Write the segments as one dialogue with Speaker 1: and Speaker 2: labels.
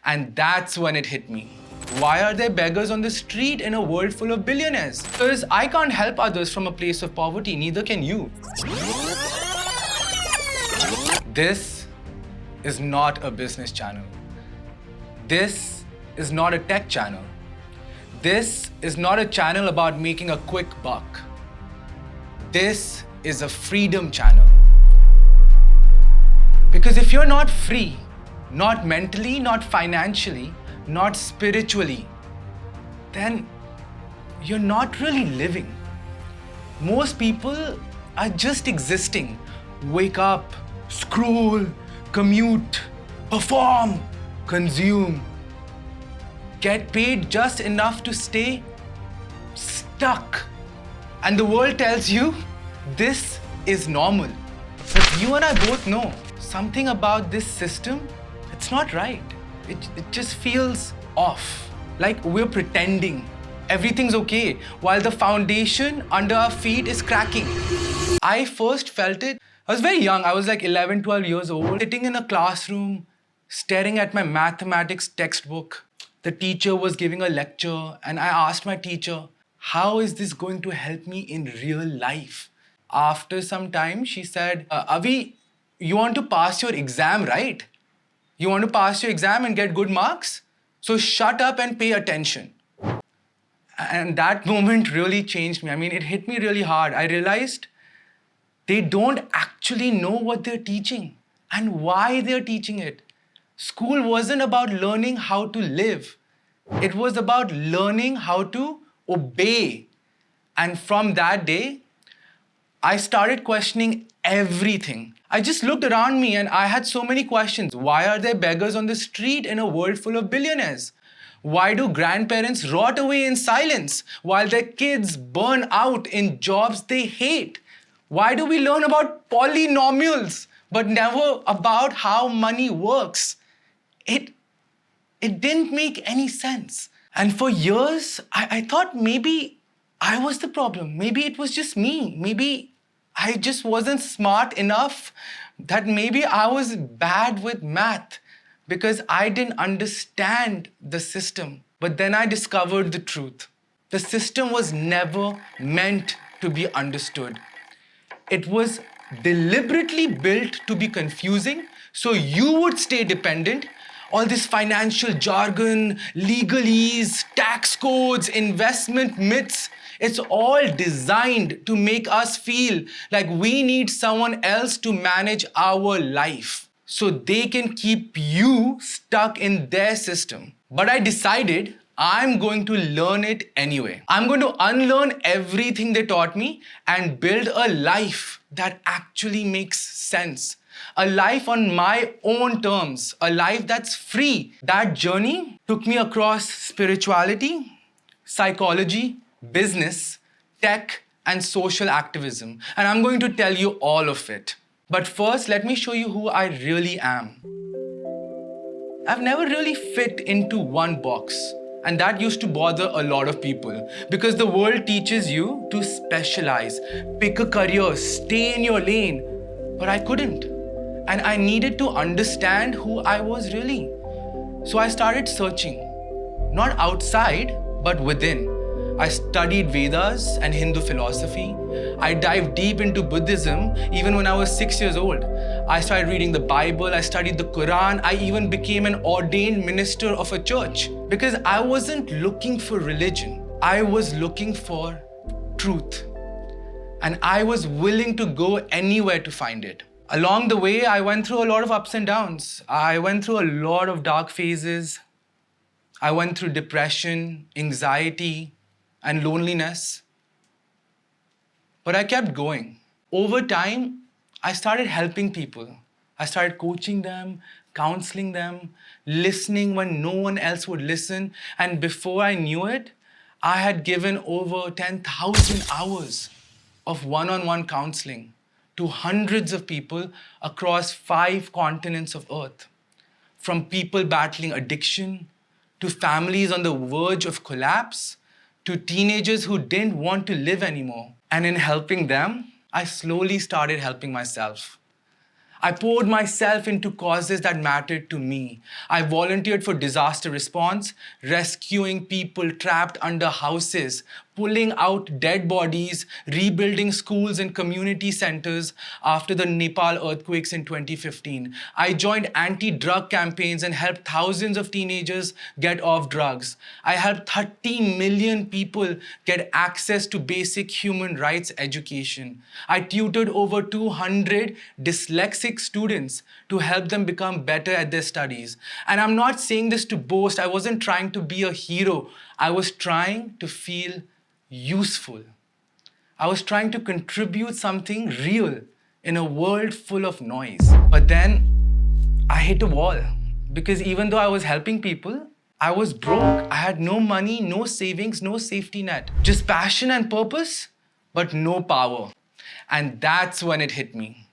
Speaker 1: And that's when it hit me. Why are there beggars on the street in a world full of billionaires? Because I can't help others from a place of poverty, neither can you. This is not a business channel. This is not a tech channel. This is not a channel about making a quick buck. This is a freedom channel. Because if you're not free, not mentally, not financially, not spiritually, then you're not really living. Most people are just existing. Wake up, scroll, commute, perform, consume. Get paid just enough to stay stuck. And the world tells you this is normal. But you and I both know something about this system, it's not right. It just feels off. Like we're pretending everything's okay while the foundation under our feet is cracking. I first felt it. I was very young. I was like 11, 12 years old, sitting in a classroom, staring at my mathematics textbook. The teacher was giving a lecture and I asked my teacher, how is this going to help me in real life? After some time, she said, Avi, you want to pass your exam, right? You want to pass your exam and get good marks? So shut up and pay attention. And that moment really changed me. I mean, it hit me really hard. I realized they don't actually know what they're teaching and why they're teaching it. School wasn't about learning how to live. It was about learning how to obey. And from that day, I started questioning everything. I just looked around me and I had so many questions. Why are there beggars on the street in a world full of billionaires? Why do grandparents rot away in silence while their kids burn out in jobs they hate? Why do we learn about polynomials but never about how money works? It didn't make any sense. And for years, I thought maybe I was the problem. Maybe it was just me. Maybe I just wasn't smart enough, that maybe I was bad with math because I didn't understand the system. But then I discovered the truth. The system was never meant to be understood. It was deliberately built to be confusing so you would stay dependent. All this financial jargon, legalese, tax codes, investment myths, it's all designed to make us feel like we need someone else to manage our life so they can keep you stuck in their system. But I decided I'm going to learn it anyway. I'm going to unlearn everything they taught me and build a life that actually makes sense. A life on my own terms, a life that's free. That journey took me across spirituality, psychology, business, tech, and social activism. And I'm going to tell you all of it. But first, let me show you who I really am. I've never really fit into one box. And that used to bother a lot of people because the world teaches you to specialize, pick a career, stay in your lane. But I couldn't. And I needed to understand who I was really. So I started searching, not outside, but within. I studied Vedas and Hindu philosophy. I dived deep into Buddhism even when I was 6 years old. I started reading the Bible, I studied the Quran, I even became an ordained minister of a church because I wasn't looking for religion. I was looking for truth. And I was willing to go anywhere to find it. Along the way, I went through a lot of ups and downs. I went through a lot of dark phases. I went through depression, anxiety, and loneliness. But I kept going. Over time, I started helping people. I started coaching them, counseling them, listening when no one else would listen. And before I knew it, I had given over 10,000 hours of one-on-one counseling to hundreds of people across 5 continents of Earth. From people battling addiction, to families on the verge of collapse, to teenagers who didn't want to live anymore. And in helping them, I slowly started helping myself. I poured myself into causes that mattered to me. I volunteered for disaster response, rescuing people trapped under houses, pulling out dead bodies, rebuilding schools and community centers after the Nepal earthquakes in 2015. I joined anti-drug campaigns and helped thousands of teenagers get off drugs. I helped 30 million people get access to basic human rights education. I tutored over 200 dyslexic students to help them become better at their studies. And I'm not saying this to boast. I wasn't trying to be a hero. I was trying to feel useful. I was trying to contribute something real in a world full of noise. But then I hit a wall because even though I was helping people, I was broke. I had no money, no savings, no safety net. Just passion and purpose, but no power. And that's when it hit me.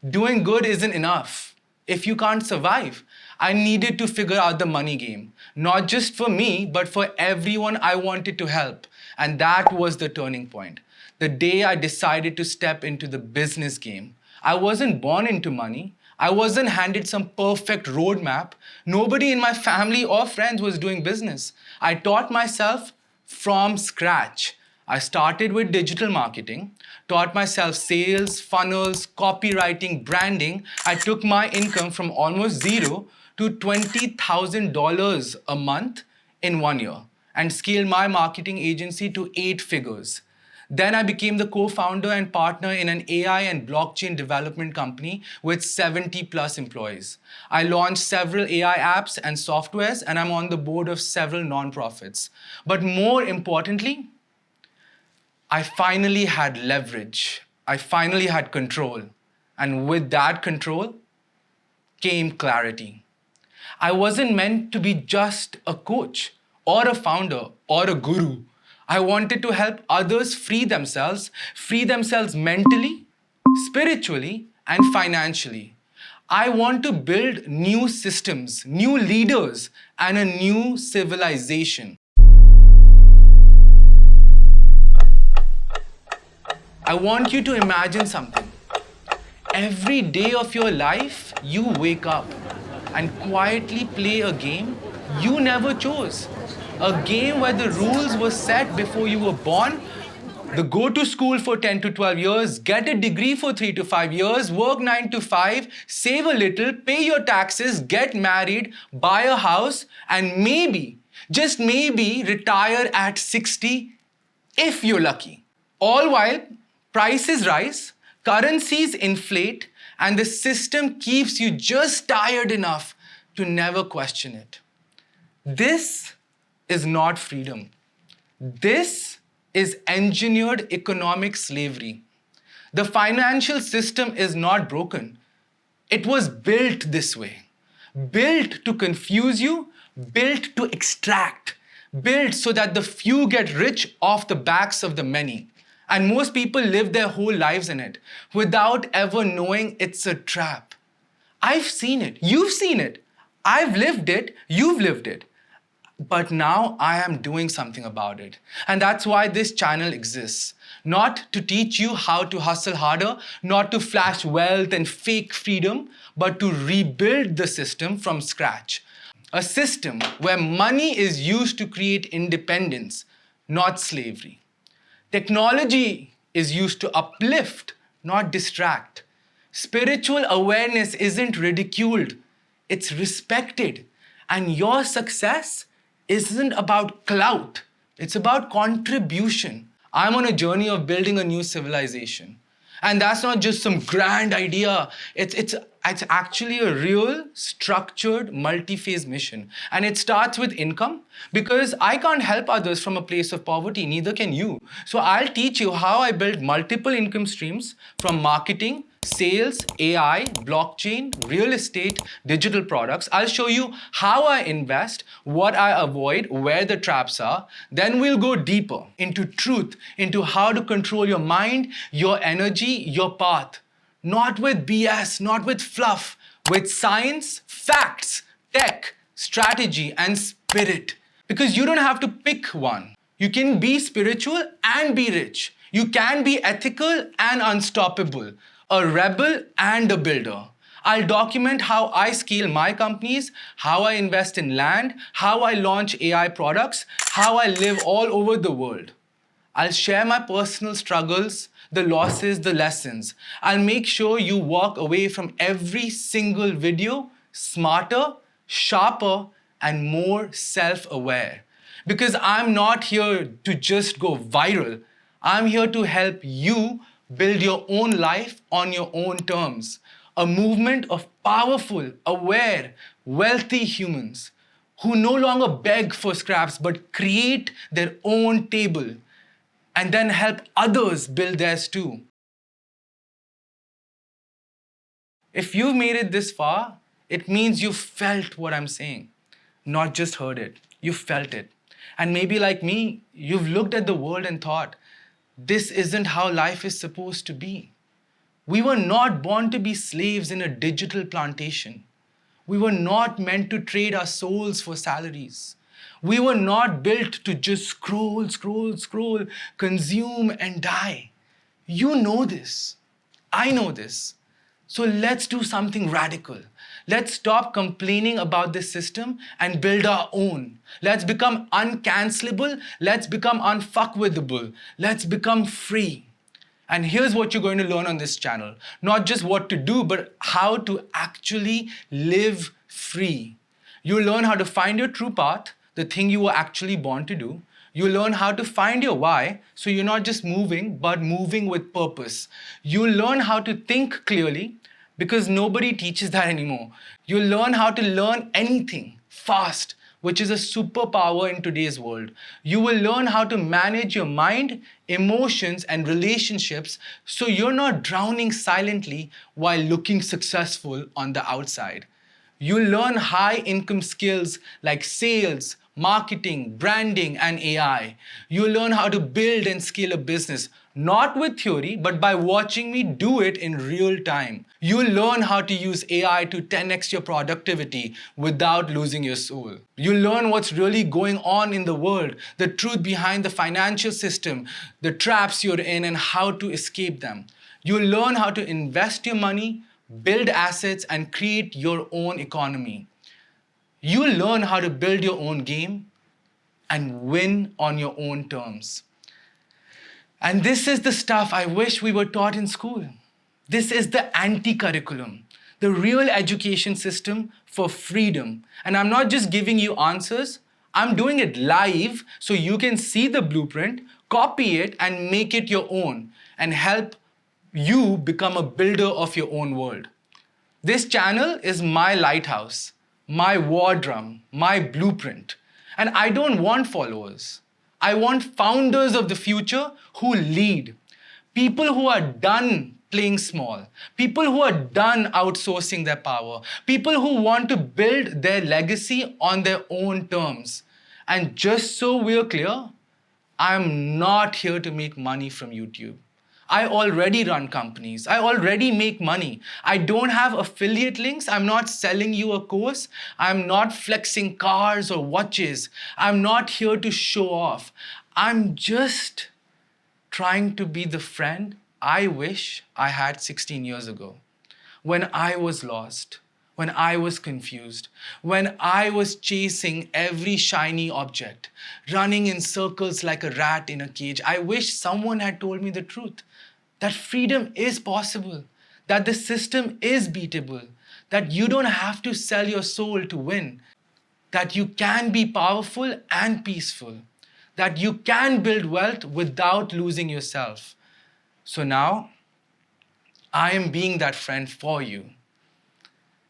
Speaker 1: Doing good isn't enough if you can't survive. I needed to figure out the money game, not just for me, but for everyone I wanted to help. And that was the turning point. The day I decided to step into the business game. I wasn't born into money. I wasn't handed some perfect roadmap. Nobody in my family or friends was doing business. I taught myself from scratch. I started with digital marketing, taught myself sales, funnels, copywriting, branding. I took my income from almost zero to $20,000 a month in 1 year and scaled my marketing agency to 8 figures. Then I became the co-founder and partner in an AI and blockchain development company with 70 plus employees. I launched several AI apps and softwares, and I'm on the board of several nonprofits. But more importantly, I finally had leverage. I finally had control. And with that control came clarity. I wasn't meant to be just a coach or a founder or a guru. I wanted to help others free themselves mentally, spiritually, and financially. I want to build new systems, new leaders, and a new civilization. I want you to imagine something. Every day of your life, you wake up and quietly play a game you never chose. A game where the rules were set before you were born. Go to school for 10 to 12 years, get a degree for 3 to 5 years, work 9 to 5, save a little, pay your taxes, get married, buy a house, and maybe, just maybe, retire at 60 if you're lucky. All while prices rise, currencies inflate, and the system keeps you just tired enough to never question it. This is not freedom. This is engineered economic slavery. The financial system is not broken. It was built this way. Built to confuse you, built to extract, built so that the few get rich off the backs of the many. And most people live their whole lives in it without ever knowing it's a trap. I've seen it. You've seen it. I've lived it. You've lived it. But now I am doing something about it. And that's why this channel exists. Not to teach you how to hustle harder, not to flash wealth and fake freedom, but to rebuild the system from scratch. A system where money is used to create independence, not slavery. Technology is used to uplift, not distract. Spiritual awareness isn't ridiculed, it's respected. And your success isn't about clout, it's about contribution. I'm on a journey of building a new civilization. And that's not just some grand idea. It's actually a real, structured, multi-phase mission. And it starts with income because I can't help others from a place of poverty, neither can you. So I'll teach you how I build multiple income streams from marketing, sales, AI, blockchain, real estate, digital products. I'll show you how I invest, what I avoid, where the traps are. Then we'll go deeper into truth, into how to control your mind, your energy, your path. Not with BS, not with fluff, with science, facts, tech, strategy, and spirit. Because you don't have to pick one. You can be spiritual and be rich. You can be ethical and unstoppable. A rebel and a builder. I'll document how I scale my companies, how I invest in land, how I launch AI products, how I live all over the world. I'll share my personal struggles, the losses, the lessons. I'll make sure you walk away from every single video smarter, sharper, and more self-aware. Because I'm not here to just go viral. I'm here to help you build your own life on your own terms. A movement of powerful, aware, wealthy humans who no longer beg for scraps but create their own table and then help others build theirs too. If you've made it this far, it means you felt what I'm saying, not just heard it. You felt it. And maybe like me, you've looked at the world and thought, this isn't how life is supposed to be. We were not born to be slaves in a digital plantation. We were not meant to trade our souls for salaries. We were not built to just scroll, scroll, scroll, consume and die. You know this. I know this. So let's do something radical. Let's stop complaining about this system and build our own. Let's become uncancelable. Let's become unfuckwithable. Let's become free. And here's what you're going to learn on this channel. Not just what to do, but how to actually live free. You'll learn how to find your true path, the thing you were actually born to do. You learn how to find your why, so you're not just moving, but moving with purpose. You learn how to think clearly, because nobody teaches that anymore. You learn how to learn anything fast, which is a superpower in today's world. You will learn how to manage your mind, emotions, and relationships so you're not drowning silently while looking successful on the outside. You'll learn high income skills like sales, marketing, branding, and AI. You'll learn how to build and scale a business, not with theory, but by watching me do it in real time. You'll learn how to use AI to 10x your productivity without losing your soul. You'll learn what's really going on in the world, the truth behind the financial system, the traps you're in, and how to escape them. You'll learn how to invest your money, build assets, and create your own economy. You'll learn how to build your own game and win on your own terms. And this is the stuff I wish we were taught in school. This is the anti-curriculum, the real education system for freedom. And I'm not just giving you answers, I'm doing it live so you can see the blueprint, copy it, and make it your own, and help you become a builder of your own world. This channel is my lighthouse, my war drum, my blueprint. And I don't want followers. I want founders of the future who lead. People who are done playing small. People who are done outsourcing their power. People who want to build their legacy on their own terms. And just so we're clear, I'm not here to make money from YouTube. I already run companies. I already make money. I don't have affiliate links. I'm not selling you a course. I'm not flexing cars or watches. I'm not here to show off. I'm just trying to be the friend I wish I had 16 years ago, when I was lost, when I was confused, when I was chasing every shiny object, running in circles like a rat in a cage. I wish someone had told me the truth, that freedom is possible, that the system is beatable, that you don't have to sell your soul to win, that you can be powerful and peaceful, that you can build wealth without losing yourself. So now, I am being that friend for you.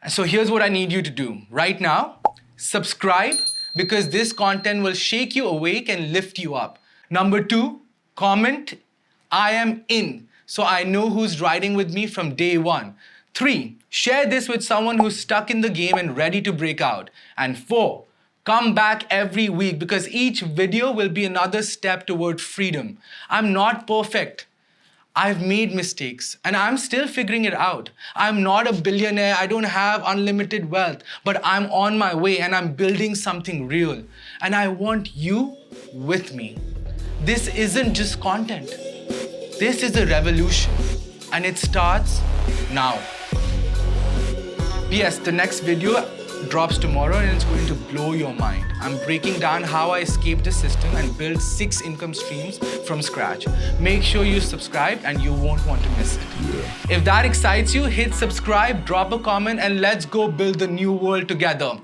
Speaker 1: And so here's what I need you to do. Right now, subscribe, because this content will shake you awake and lift you up. Number 2, comment, I am in, so I know who's riding with me from day one. 3, share this with someone who's stuck in the game and ready to break out. And 4, come back every week, because each video will be another step toward freedom. I'm not perfect. I've made mistakes and I'm still figuring it out. I'm not a billionaire. I don't have unlimited wealth, but I'm on my way and I'm building something real. And I want you with me. This isn't just content. This is a revolution, and it starts now. Yes, the next video drops tomorrow and it's going to blow your mind. I'm breaking down how I escaped the system and built 6 income streams from scratch. Make sure you subscribe and you won't want to miss it. Yeah. If that excites you, hit subscribe, drop a comment, and let's go build the new world together.